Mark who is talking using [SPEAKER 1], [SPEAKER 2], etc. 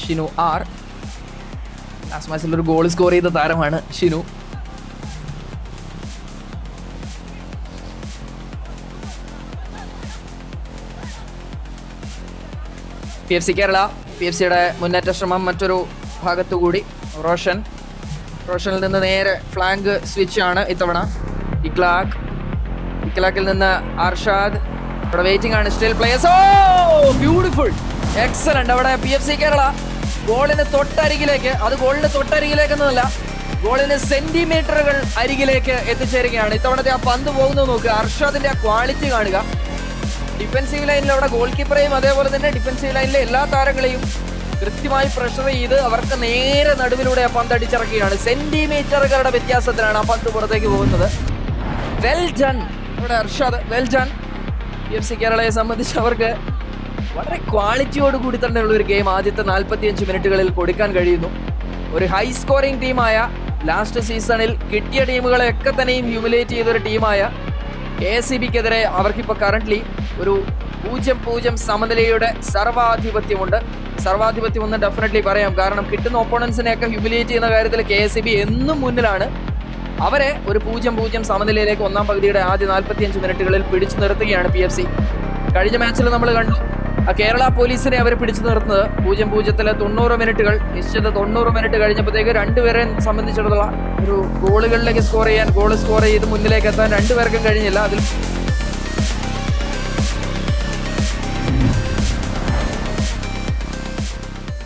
[SPEAKER 1] Shinu R. Last മാച്ചിൽ ഒരു goal score ചെയ്ത താരമാണ് ഷിനു. PFC കേരള, PFCയുടെ മുന്നേറ്റ ശ്രമം മറ്റൊരു ഭാഗത്തുകൂടി. റോഷനിൽ നിന്ന് നേരെ ഫ്ലാങ്ക് സ്വിച്ച് ആണ് ഇത്തവണ. ഇക്ലാക്കിൽ നിന്ന് അർഷാദ്. അവിടെ വെയിറ്റിംഗ് ആണ് സ്റ്റിൽ പ്ലേയേഴ്സ്. ഓ ബ്യൂട്ടിഫുൾ, എക്സലന്റ്. അവിടെ PFC കേരള ഗോളിന് തൊട്ടരികിലേക്ക്, അത് ഗോളിന് തൊട്ടരികിലേക്കെന്നല്ല, ഗോളിന് സെന്റിമീറ്ററുകൾ അരികിലേക്ക് എത്തിച്ചേരുകയാണ്. ഇത്തവണത്തെ ആ പന്ത് പോകുന്നത് നോക്കുക, അർഷാദിന്റെ ആ ക്വാളിറ്റി കാണുക. ഡിഫൻസീവ് ലൈനിൽ അവിടെ ഗോൾ കീപ്പറെയും അതേപോലെ തന്നെ ഡിഫൻസീവ് ലൈനിലെ എല്ലാ താരങ്ങളെയും കൃത്യമായി പ്രഷർ ചെയ്ത് അവർക്ക് നേരെ നടുവിലൂടെ ആ പന്ത് അടിച്ചിറക്കുകയാണ്. സെന്റിമീറ്ററുകളുടെ വ്യത്യാസത്തിലാണ് ആ പന്ത് പുറത്തേക്ക് പോകുന്നത്. വെൽ ഡൺ അവിടെ അർഷാദ്, വെൽ ഡൺ. PFC കേരളയെ സംബന്ധിച്ച് അവർക്ക് വളരെ ക്വാളിറ്റിയോട് കൂടി തന്നെയുള്ള ഒരു ഗെയിം ആദ്യത്തെ 45 മിനിറ്റുകളിൽ കൊടുക്കാൻ കഴിയുന്നു. ഒരു ഹൈ സ്കോറിംഗ് ടീമായ, ലാസ്റ്റ് സീസണിൽ കിട്ടിയ ടീമുകളെയൊക്കെ തന്നെയും ഹ്യൂമിലേറ്റ് ചെയ്തൊരു ടീമായ KSEBക്കെതിരെ അവർക്കിപ്പോൾ കറന്റ്ലി ഒരു 0-0 സമനിലയുടെ സർവാധിപത്യമുണ്ട്. സർവാധിപത്യമെന്ന് ഡെഫിനറ്റ്ലി പറയാം. കാരണം കിട്ടുന്ന ഓപ്പോണൻസിനെയൊക്കെ ഹ്യൂമിലേറ്റ് ചെയ്യുന്ന കാര്യത്തിൽ KSEB എന്നും മുന്നിലാണ്. അവരെ ഒരു 0-0 സമനിലയിലേക്ക് ഒന്നാം പകുതിയുടെ ആദ്യ 45 മിനിറ്റുകളിൽ പിടിച്ചു നിർത്തുകയാണ് PFC. കഴിഞ്ഞ മാച്ചിൽ നമ്മൾ കണ്ടു കേരള പോലീസിനെ അവർ പിടിച്ചു നിർത്തുന്നത് 0-0 90 മിനിറ്റുകൾ. നിശ്ചിത 90 മിനിറ്റ് കഴിഞ്ഞപ്പോഴത്തേക്ക് രണ്ടുപേരെ സംബന്ധിച്ചിടത്തോളം ഒരു ഗോളുകളിലേക്ക് ഗോൾ സ്കോർ ചെയ്ത് മുന്നിലേക്ക് എത്താൻ രണ്ടുപേർക്കും കഴിഞ്ഞില്ല. അതിൽ